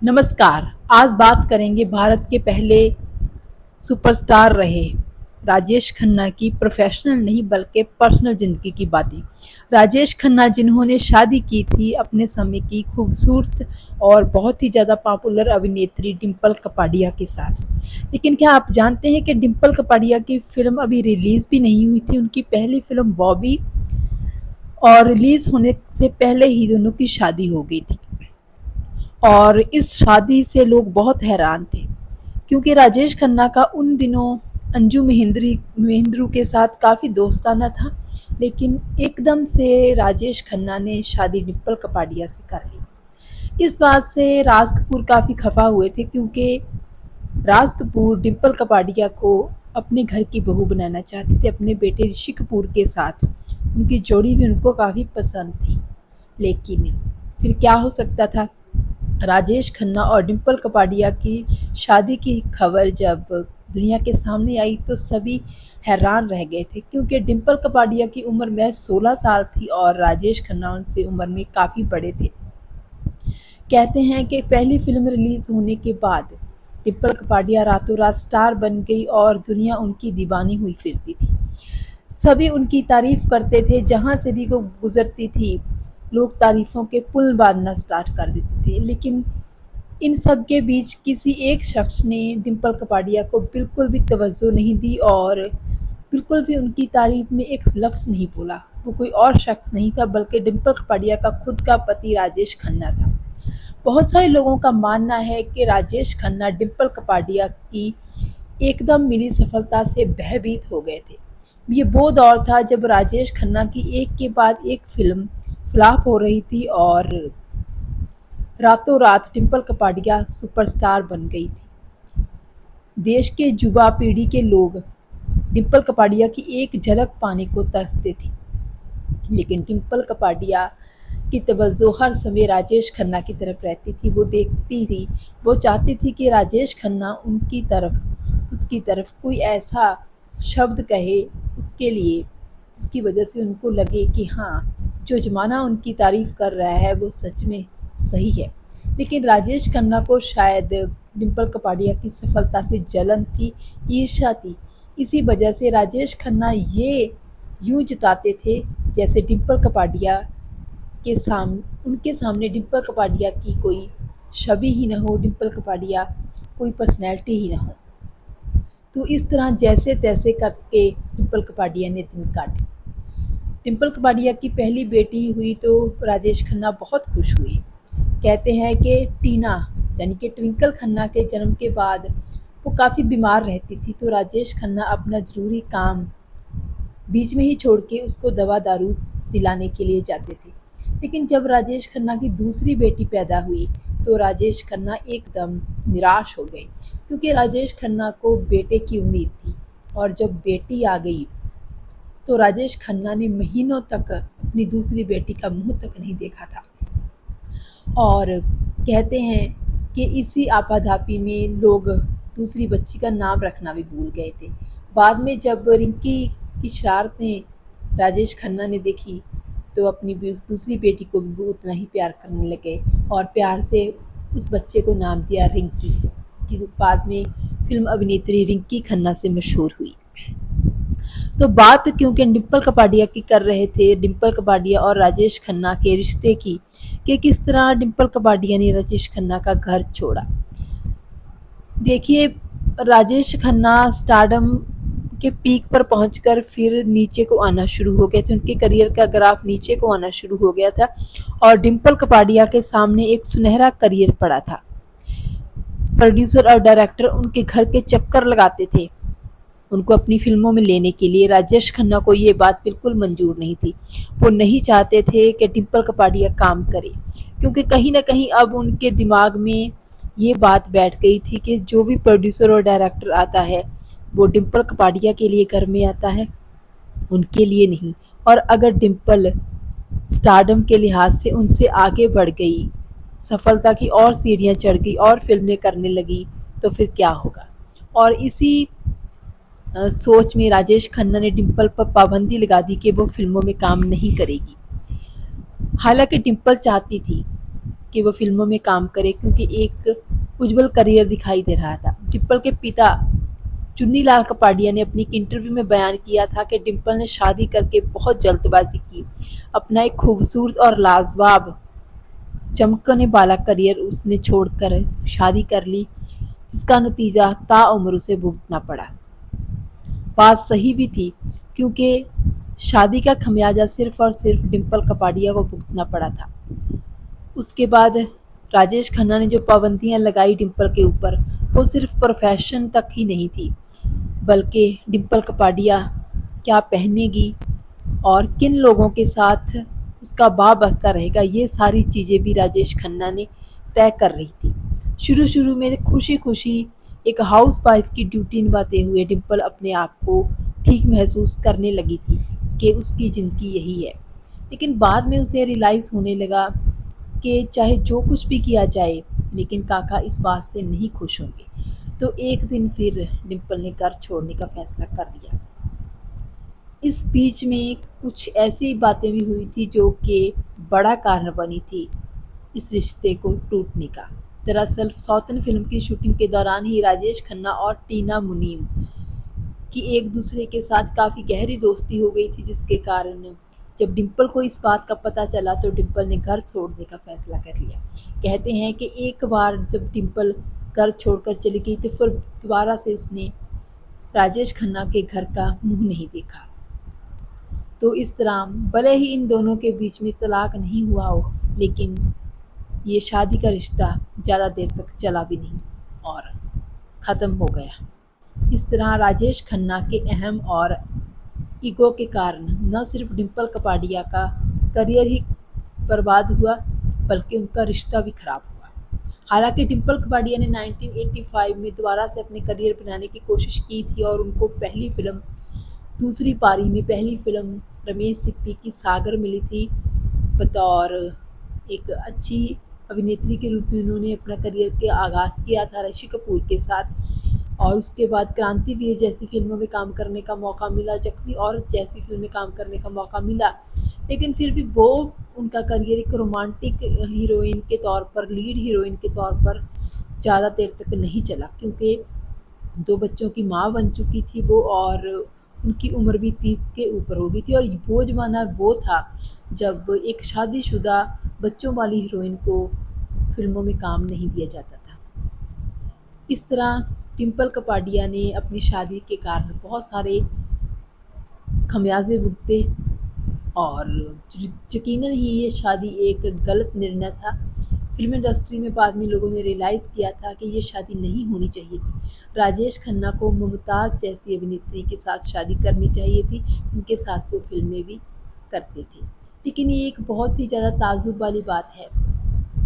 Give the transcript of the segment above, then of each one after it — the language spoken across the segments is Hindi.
नमस्कार। आज बात करेंगे भारत के पहले सुपरस्टार रहे राजेश खन्ना की प्रोफेशनल नहीं बल्कि पर्सनल ज़िंदगी की बातें। राजेश खन्ना जिन्होंने शादी की थी अपने समय की खूबसूरत और बहुत ही ज़्यादा पॉपुलर अभिनेत्री डिम्पल कपाड़िया के साथ। लेकिन क्या आप जानते हैं कि डिम्पल कपाड़िया की फ़िल्म अभी रिलीज़ भी नहीं हुई थी। उनकी पहली फ़िल्म बॉबी और रिलीज़ होने से पहले ही दोनों की शादी हो गई थी। और इस शादी से लोग बहुत हैरान थे क्योंकि राजेश खन्ना का उन दिनों अंजू महेंद्रू के साथ काफ़ी दोस्ताना था। लेकिन एकदम से राजेश खन्ना ने शादी डिम्पल कपाड़िया से कर ली। इस बात से राज कपूर काफ़ी खफा हुए थे क्योंकि राज कपूर डिम्पल कपाड़िया को अपने घर की बहू बनाना चाहते थे अपने बेटे ऋषि कपूर के साथ। उनकी जोड़ी भी उनको काफ़ी पसंद थी। लेकिन फिर क्या हो सकता था। राजेश खन्ना और डिम्पल कपाड़िया की शादी की खबर जब दुनिया के सामने आई तो सभी हैरान रह गए थे क्योंकि डिम्पल कपाड़िया की उम्र महज 16 साल थी और राजेश खन्ना उनसे उम्र में काफ़ी बड़े थे। कहते हैं कि पहली फिल्म रिलीज़ होने के बाद डिम्पल कपाड़िया रातों रात स्टार बन गई और दुनिया उनकी दीवानी हुई फिरती थी। सभी उनकी तारीफ़ करते थे, जहाँ से भी वो गुज़रती थी लोग तारीफ़ों के पुल बाँधना स्टार्ट कर देते थे। लेकिन इन सब के बीच किसी एक शख्स ने डिम्पल कपाड़िया को बिल्कुल भी तवज्जो नहीं दी और बिल्कुल भी उनकी तारीफ़ में एक लफ्ज़ नहीं बोला। वो कोई और शख्स नहीं था बल्कि डिम्पल कपाड़िया का खुद का पति राजेश खन्ना था। बहुत सारे लोगों का मानना है कि राजेश खन्ना डिम्पल कपाड़िया की एकदम मिली सफलता से भयभीत हो गए थे। ये वो दौर था जब राजेश खन्ना की एक के बाद एक फ़िल्म फ्लॉप हो रही थी और रातों रात डिम्पल कपाड़िया सुपरस्टार बन गई थी। देश के युवा पीढ़ी के लोग डिम्पल कपाड़िया की एक झलक पाने को तरसते थे। लेकिन डिम्पल कपाड़िया की तवज्जो हर समय राजेश खन्ना की तरफ रहती थी। वो देखती थी, वो चाहती थी कि राजेश खन्ना उसकी तरफ कोई ऐसा शब्द कहे उसके लिए जिसकी वजह से उनको लगे कि हाँ, जो ज़माना उनकी तारीफ़ कर रहा है वो सच में सही है। लेकिन राजेश खन्ना को शायद डिम्पल कपाड़िया की सफलता से जलन थी, ईर्ष्या थी। इसी वजह से राजेश खन्ना ये यूँ जताते थे जैसे डिम्पल कपाड़िया उनके सामने डिम्पल कपाड़िया की कोई छवि ही ना हो, डिम्पल कपाड़िया कोई पर्सनैलिटी ही ना हो। तो इस तरह जैसे तैसे करके डिम्पल कपाड़िया ने दिन काटे। डिम्पल कपाड़िया की पहली बेटी हुई तो राजेश खन्ना बहुत खुश हुए। कहते हैं कि टीना यानी कि ट्विंकल खन्ना के जन्म के बाद वो काफ़ी बीमार रहती थी तो राजेश खन्ना अपना ज़रूरी काम बीच में ही छोड़ के उसको दवा दारू दिलाने के लिए जाते थे। लेकिन जब राजेश खन्ना की दूसरी बेटी पैदा हुई तो राजेश खन्ना एकदम निराश हो गए क्योंकि राजेश खन्ना को बेटे की उम्मीद थी। और जब बेटी आ गई तो राजेश खन्ना ने महीनों तक अपनी दूसरी बेटी का मुंह तक नहीं देखा था। और कहते हैं कि इसी आपाधापी में लोग दूसरी बच्ची का नाम रखना भी भूल गए थे। बाद में जब रिंकी की शरारतें राजेश खन्ना ने देखी तो अपनी दूसरी बेटी को भी वो उतना ही प्यार करने लगे और प्यार से उस बच्चे को नाम दिया रिंकी, जो बाद में फिल्म अभिनेत्री रिंकी खन्ना से मशहूर हुई। तो बात क्योंकि डिम्पल कपाड़िया की कर रहे थे, डिम्पल कपाड़िया और राजेश खन्ना के रिश्ते की, कि किस तरह डिम्पल कपाड़िया ने राजेश खन्ना का घर छोड़ा। देखिए, राजेश खन्ना स्टारडम के पीक पर पहुंचकर फिर नीचे को आना शुरू हो गए थे। उनके करियर का ग्राफ नीचे को आना शुरू हो गया था और डिम्पल कपाड़िया के सामने एक सुनहरा करियर पड़ा था। प्रोड्यूसर और डायरेक्टर उनके घर के चक्कर लगाते थे उनको अपनी फिल्मों में लेने के लिए। राजेश खन्ना को ये बात बिल्कुल मंजूर नहीं थी। वो नहीं चाहते थे कि डिम्पल कपाड़िया काम करे क्योंकि कहीं ना कहीं अब उनके दिमाग में ये बात बैठ गई थी कि जो भी प्रोड्यूसर और डायरेक्टर आता है वो डिम्पल कपाड़िया के लिए घर में आता है, उनके लिए नहीं। और अगर डिम्पल स्टारडम के लिहाज से उनसे आगे बढ़ गई, सफलता की और सीढ़ियाँ चढ़ गई और फिल्में करने लगी तो फिर क्या होगा। और इसी सोच में राजेश खन्ना ने डिम्पल पर पाबंदी लगा दी कि वो फिल्मों में काम नहीं करेगी। हालांकि डिम्पल चाहती थी कि वो फिल्मों में काम करे क्योंकि एक उज्जवल करियर दिखाई दे रहा था। डिम्पल के पिता चुन्नीलाल कपाडिया ने अपनी एक इंटरव्यू में बयान किया था कि डिम्पल ने शादी करके बहुत जल्दबाजी की। अपना एक खूबसूरत और लाजवाब चमकने वाला करियर उसने छोड़कर शादी कर ली, जिसका नतीजा ताउम्र उसे भुगतना पड़ा। बात सही भी थी क्योंकि शादी का खमियाजा सिर्फ और सिर्फ डिम्पल कपाडिया को भुगतना पड़ा था। उसके बाद राजेश खन्ना ने जो पाबंदियां लगाई डिम्पल के ऊपर, वो सिर्फ प्रोफेशन तक ही नहीं थी, बल्कि डिम्पल कपाडिया क्या पहनेगी और किन लोगों के साथ उसका वाबस्ता रहेगा, ये सारी चीज़ें भी राजेश खन्ना ने तय कर रही थी। शुरू में खुशी खुशी एक हाउस वाइफ की ड्यूटी निभाते हुए डिम्पल अपने आप को ठीक महसूस करने लगी थी कि उसकी ज़िंदगी यही है। लेकिन बाद में उसे रियलाइज़ होने लगा कि चाहे जो कुछ भी किया जाए, लेकिन काका इस बात से नहीं खुश होंगे। तो एक दिन फिर डिम्पल ने घर छोड़ने का फैसला कर लिया। इस बीच में कुछ ऐसी बातें भी हुई थी जो कि बड़ा कारण बनी थी इस रिश्ते को टूटने का। दरअसल सौतन फिल्म की शूटिंग के दौरान ही राजेश खन्ना और टीना मुनीम की एक दूसरे के साथ काफ़ी गहरी दोस्ती हो गई थी, जिसके कारण जब डिम्पल को इस बात का पता चला तो डिम्पल ने घर छोड़ने का फैसला कर लिया। कहते हैं कि एक बार जब डिम्पल घर छोड़कर चली गई तो फिर दोबारा से उसने राजेश खन्ना के घर का मुंह नहीं देखा। तो इस तरह भले ही इन दोनों के बीच में तलाक नहीं हुआ हो, लेकिन ये शादी का रिश्ता ज़्यादा देर तक चला भी नहीं और ख़त्म हो गया। इस तरह राजेश खन्ना के अहम और ईगो के कारण न सिर्फ डिम्पल कपाडिया का करियर ही बर्बाद हुआ, बल्कि उनका रिश्ता भी खराब हुआ। हालांकि डिम्पल कपाडिया ने 1985 में दोबारा से अपने करियर बनाने की कोशिश की थी और उनको पहली फिल्म दूसरी पारी में पहली फिल्म रमेश सिप्पी की सागर मिली थी। बतौर एक अच्छी अभिनेत्री के रूप में उन्होंने अपना करियर के आगाज़ किया था ऋषि कपूर के साथ, और उसके बाद क्रांतिवीर जैसी फिल्मों में काम करने का मौका मिला, जख्मी औरत जैसी फिल्म में काम करने का मौका मिला। लेकिन फिर भी वो उनका करियर एक रोमांटिक हीरोइन के तौर पर, लीड हीरोइन के तौर पर ज़्यादा देर तक नहीं चला, क्योंकि 2 बच्चों की माँ बन चुकी थी वो, और उनकी उम्र भी 30 के ऊपर हो गई थी। और वो ज़माना वो था जब एक शादीशुदा बच्चों वाली हीरोइन को फिल्मों में काम नहीं दिया जाता था। इस तरह डिम्पल कपाडिया ने अपनी शादी के कारण बहुत सारे खमियाजे भुगते, और यकीनन ही ये शादी एक गलत निर्णय था। फिल्म इंडस्ट्री में बाद में लोगों ने रियलाइज़ किया था कि ये शादी नहीं होनी चाहिए थी। राजेश खन्ना को मुमताज़ जैसी अभिनेत्री के साथ शादी करनी चाहिए थी, जिनके साथ वो फिल्में भी करते थे। लेकिन ये एक बहुत ही ज़्यादा ताज्जुब वाली बात है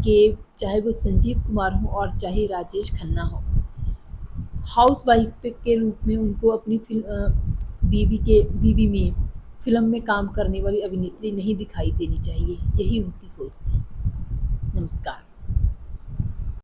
कि चाहे वो संजीव कुमार हो और चाहे राजेश खन्ना हो, हाउस वाइफ के रूप में उनको अपनी बीवी में फिल्म में काम करने वाली अभिनेत्री नहीं दिखाई देनी चाहिए। यही उनकी सोच थी। नमस्कार।